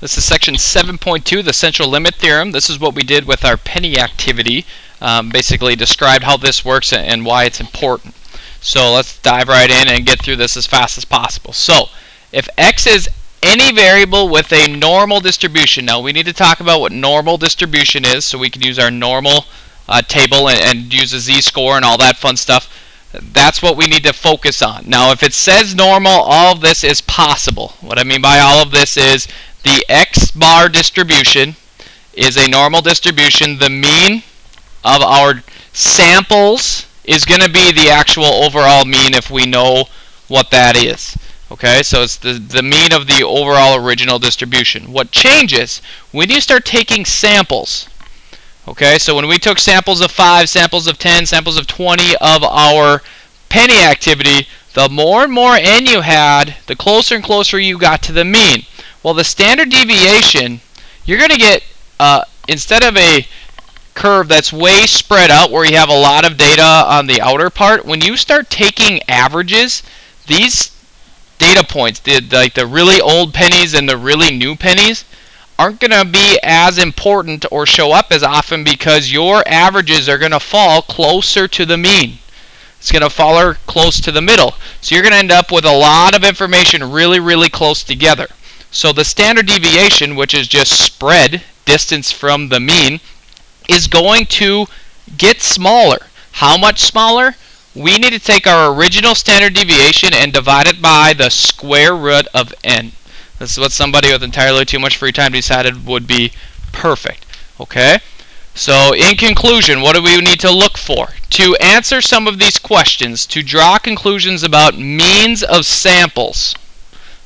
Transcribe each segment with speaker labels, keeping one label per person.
Speaker 1: This is section 7.2, the central limit theorem. This is what we did with our penny activity. Basically described how this works and why it's important. So let's dive right in and get through this as fast as possible. So if x is any variable with a normal distribution, now we need to talk about what normal distribution is so we can use our normal table and use a z-score and all that fun stuff. That's what we need to focus on. Now if it says normal, all of this is possible. What I mean by all of this is the x-bar distribution is a normal distribution. The mean of our samples is going to be the actual overall mean if we know what that is. Okay, so it's the mean of the overall original distribution. What changes when you start taking samples? Okay, so when we took samples of 5, samples of 10, samples of 20 of our penny activity, the more and more n you had, the closer and closer you got to the mean. Well, the standard deviation, you're going to get, instead of a curve that's way spread out where you have a lot of data on the outer part, when you start taking averages, these data points, like the really old pennies and the really new pennies, aren't going to be as important or show up as often because your averages are going to fall closer to the mean. It's going to fall close to the middle. So you're going to end up with a lot of information really, really close together. So the standard deviation, which is just spread, distance from the mean, is going to get smaller. How much smaller? We need to take our original standard deviation and divide it by the square root of n. This is what somebody with entirely too much free time decided would be perfect. Okay? So in conclusion, what do we need to look for? To answer some of these questions, to draw conclusions about means of samples.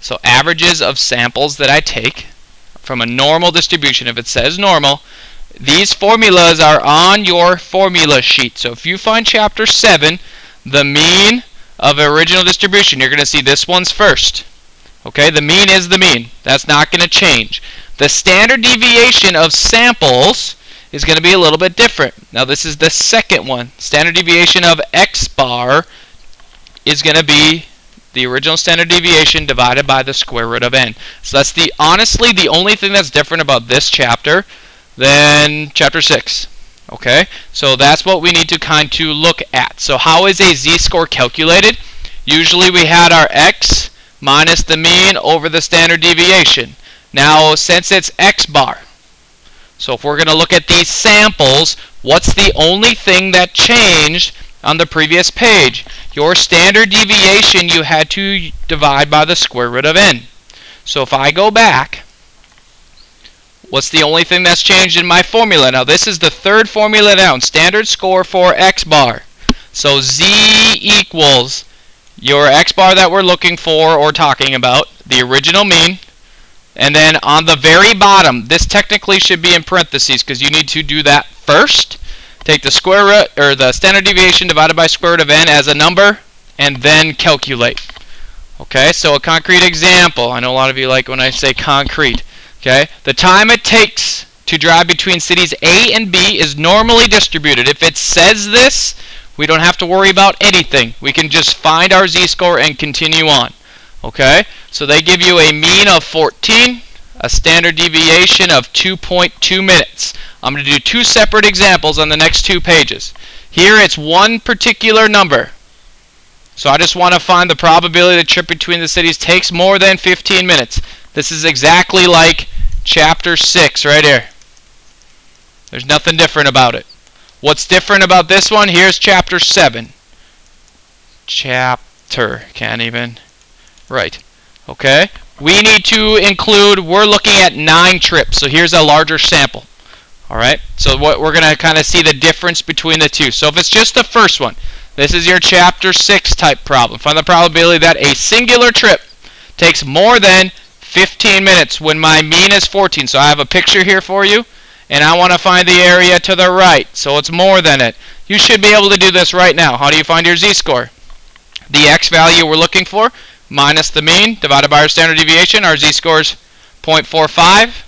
Speaker 1: So averages of samples that I take from a normal distribution. If it says normal, these formulas are on your formula sheet. So if you find chapter 7, the mean of original distribution, you're going to see this one's first. Okay, the mean is the mean. That's not going to change. The standard deviation of samples is going to be a little bit different. Now this is the second one. Standard deviation of x bar is going to be the original standard deviation divided by the square root of n. So that's honestly the only thing that's different about this chapter than chapter 6. Okay, so that's what we need to kind of look at. So how is a z-score calculated? Usually we had our x minus the mean over the standard deviation. Now since it's x bar, so if we're going to look at these samples, what's the only thing that changed on the previous page? Your standard deviation you had to divide by the square root of n. So if I go back, what's the only thing that's changed in my formula? Now this is the third formula down, standard score for x bar. So z equals your x bar that we're looking for or talking about, the original mean, and then on the very bottom, this technically should be in parentheses because you need to do that first. Take the square root, or the standard deviation divided by square root of n as a number, and then calculate. Okay, so a concrete example. I know a lot of you like when I say concrete. Okay, the time it takes to drive between cities A and B is normally distributed. If it says this, we don't have to worry about anything. We can just find our z-score and continue on. Okay, so they give you a mean of 14, a standard deviation of 2.2 minutes. I'm going to do two separate examples on the next 2 pages. Here it's one particular number. So I just want to find the probability the trip between the cities takes more than 15 minutes. This is exactly like chapter 6 right here. There's nothing different about it. What's different about this one? Here's chapter 7. Can't even. Right. Okay. We need to include, we're looking at 9 trips. So here's a larger sample. Alright. So what we're going to kind of see the difference between the two. So if it's just the first one, this is your chapter 6 type problem. Find the probability that a singular trip takes more than 15 minutes when my mean is 14. So I have a picture here for you, and I want to find the area to the right. So it's more than it. You should be able to do this right now. How do you find your z-score? The x value we're looking for minus the mean divided by our standard deviation. Our z-score is 0.45.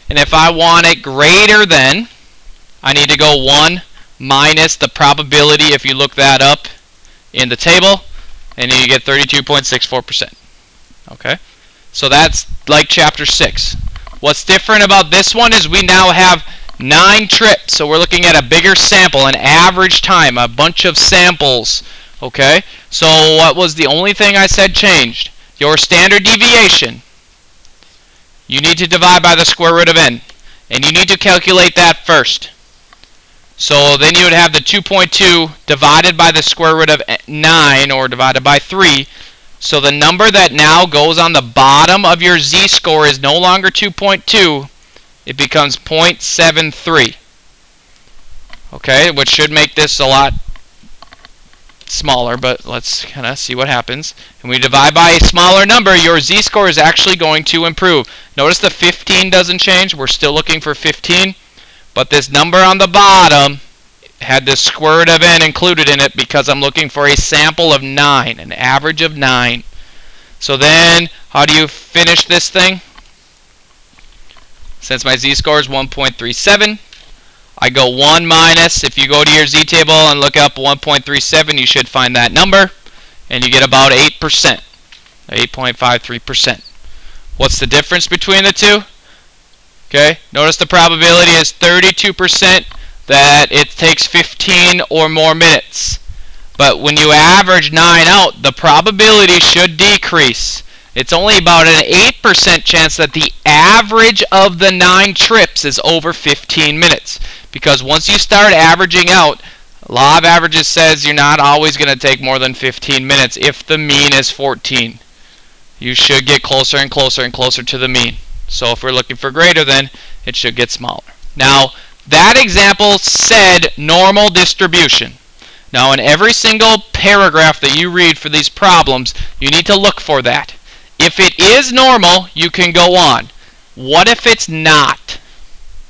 Speaker 1: And if I want it greater than, I need to go 1 minus the probability, if you look that up in the table, and you get 32.64%. Okay? So that's like chapter 6. What's different about this one is we now have 9 trips. So we're looking at a bigger sample, an average time, a bunch of samples. Okay? So what was the only thing I said changed? Your standard deviation. You need to divide by the square root of n. And you need to calculate that first. So then you would have the 2.2 divided by the square root of 9, or divided by 3. So the number that now goes on the bottom of your z-score is no longer 2.2. It becomes 0.73. Okay, which should make this a lot smaller, but let's kind of see what happens. And we divide by a smaller number, your z-score is actually going to improve. Notice the 15 doesn't change. We're still looking for 15. But this number on the bottom had the square root of n included in it because I'm looking for a sample of 9, an average of 9. So then, how do you finish this thing? Since my z-score is 1.37, I go 1 minus, if you go to your z-table and look up 1.37, you should find that number, and you get about 8%, 8.53%. What's the difference between the two? Okay, notice the probability is 32% that it takes 15 or more minutes. But when you average 9 out, the probability should decrease. It's only about an 8% chance that the average of the 9 trips is over 15 minutes. Because once you start averaging out, law of averages says you're not always going to take more than 15 minutes if the mean is 14. You should get closer and closer and closer to the mean. So if we're looking for greater than, it should get smaller. Now, that example said normal distribution. Now, in every single paragraph that you read for these problems, you need to look for that. If it is normal, you can go on. What if it's not?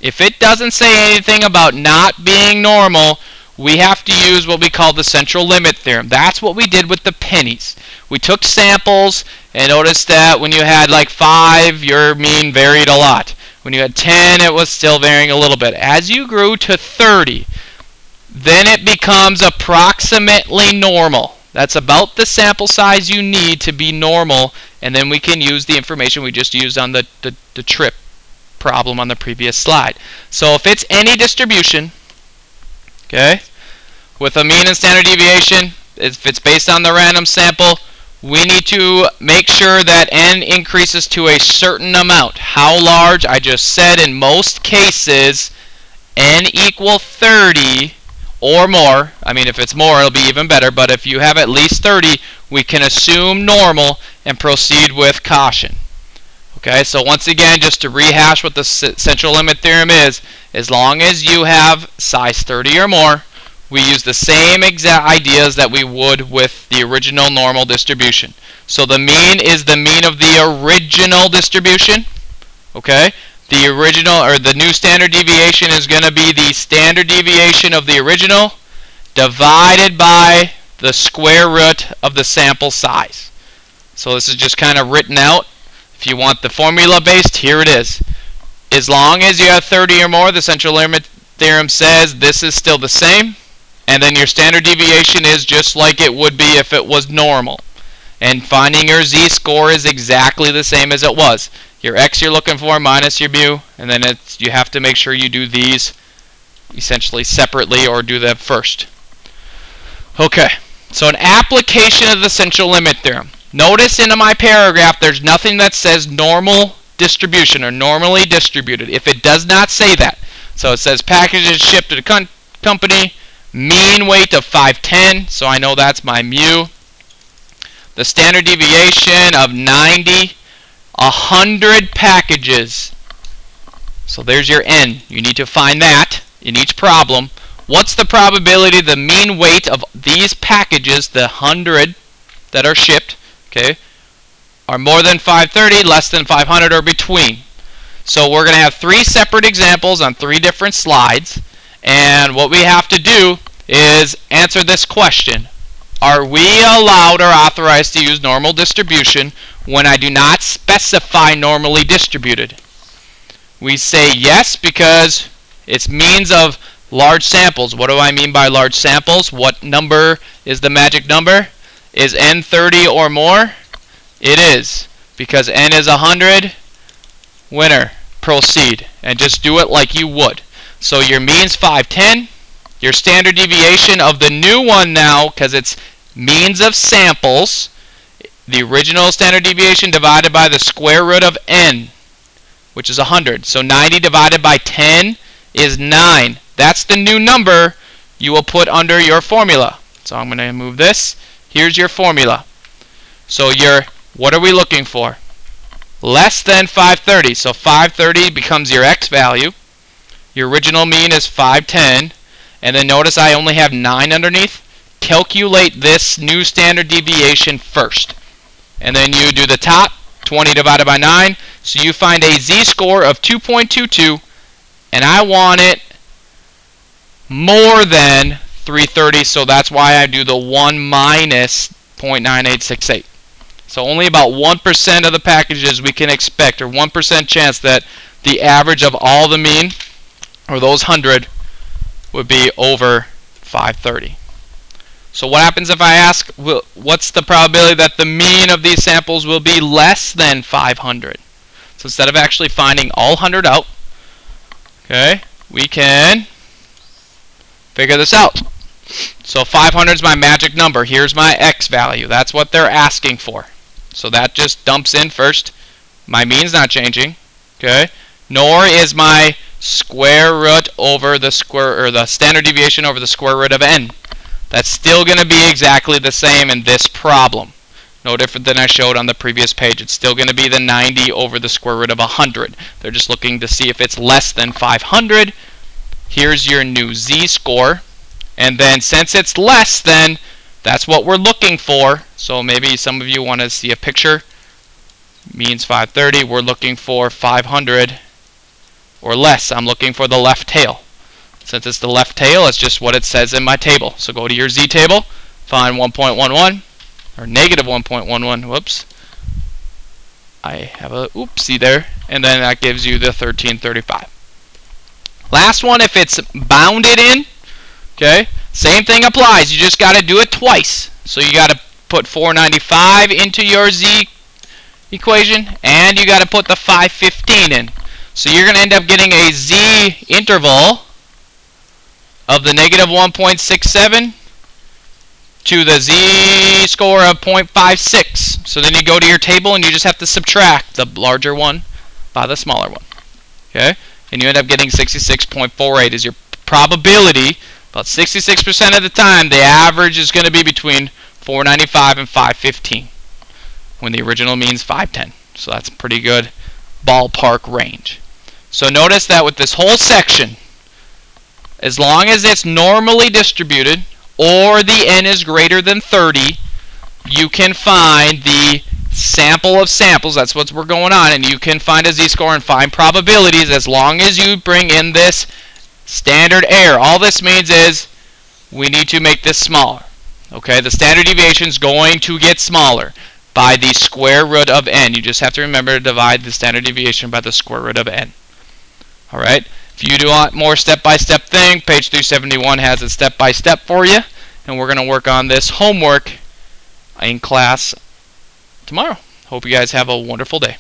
Speaker 1: If it doesn't say anything about not being normal, we have to use what we call the central limit theorem. That's what we did with the pennies. We took samples and noticed that when you had like 5, your mean varied a lot. When you had 10, it was still varying a little bit. As you grew to 30, then it becomes approximately normal. That's about the sample size you need to be normal, and then we can use the information we just used on the trip problem on the previous slide. So if it's any distribution, okay, with a mean and standard deviation, if it's based on the random sample, we need to make sure that n increases to a certain amount. How large? I just said in most cases n equal 30 or more. I mean, if it's more, it'll be even better, but if you have at least 30, we can assume normal and proceed with caution. Okay, so once again, just to rehash what the central limit theorem is, as long as you have size 30 or more, we use the same exact ideas that we would with the original normal distribution. So the mean is the mean of the original distribution. Okay? The original, or the new standard deviation, is going to be the standard deviation of the original divided by the square root of the sample size. So this is just kind of written out. If you want the formula based, here it is. As long as you have 30 or more, the central limit theorem says this is still the same. And then your standard deviation is just like it would be if it was normal. And finding your z-score is exactly the same as it was. Your x you're looking for minus your mu, and then you have to make sure you do these essentially separately or do them first. Okay, so an application of the central limit theorem. Notice in my paragraph there's nothing that says normal distribution or normally distributed. If it does not say that, so it says packages shipped to the company, mean weight of 510, so I know that's my mu. The standard deviation of 90, 100 packages. So there's your n. You need to find that in each problem. What's the probability the mean weight of these packages, the 100 that are shipped, okay, are more than 530, less than 500, or between? So we're going to have 3 separate examples on 3 different slides. And what we have to do is answer this question. Are we allowed or authorized to use normal distribution when I do not specify normally distributed? We say yes because it's means of large samples. What do I mean by large samples? What number is the magic number? Is n 30 or more? It is, because n is 100. Winner. proceed. And just do it like you would. So your mean's 510. Your standard deviation of the new one now, because it's means of samples, the original standard deviation divided by the square root of n, which is 100. So 90 divided by 10 is 9. That's the new number you will put under your formula. So I'm going to move this. Here's your formula. So what are we looking for? Less than 530. So 530 becomes your x value. Your original mean is 510. And then notice I only have 9 underneath. Calculate this new standard deviation first. And then you do the top, 20 divided by 9. So you find a z-score of 2.22. And I want it more than 330. So that's why I do the 1 minus 0.9868. So only about 1% of the packages we can expect, or 1% chance that the average of all the mean, or those 100, would be over 530. So what happens if I ask, what's the probability that the mean of these samples will be less than 500? So instead of actually finding all 100 out, okay, we can figure this out. So 500 is my magic number. Here's my x value. That's what they're asking for. So that just dumps in first. My mean's not changing, okay? Nor is my square root over the square, or the standard deviation over the square root of n. That's still going to be exactly the same in this problem. No different than I showed on the previous page. It's still going to be the 90 over the square root of 100. They're just looking to see if it's less than 500. Here's your new z-score. And then since it's less than, that's what we're looking for. So maybe some of you want to see a picture. Means 530. We're looking for 500 or less. I'm looking for the left tail. Since it's the left tail, it's just what it says in my table. So go to your z table, find 1.11, or negative 1.11. Whoops. I have a oopsie there. And then that gives you the 1335. Last one, if it's bounded in, okay, same thing applies. You just got to do it twice. So you got to put 495 into your z equation, and you got to put the 515 in. So you're going to end up getting a z interval of the negative 1.67 to the z-score of 0.56. So then you go to your table and you just have to subtract the larger one by the smaller one. Okay? And you end up getting 66.48 is your probability. About 66% of the time, the average is going to be between 495 and 515 when the original means 510. So that's a pretty good ballpark range. So notice that with this whole section, as long as it's normally distributed or the n is greater than 30, you can find the sample of samples. That's what we're going on. And you can find a z-score and find probabilities as long as you bring in this standard error. All this means is we need to make this smaller. Okay, the standard deviation is going to get smaller by the square root of n. You just have to remember to divide the standard deviation by the square root of n. All right. If you do want more step-by-step thing, page 371 has it step-by-step for you. And we're going to work on this homework in class tomorrow. Hope you guys have a wonderful day.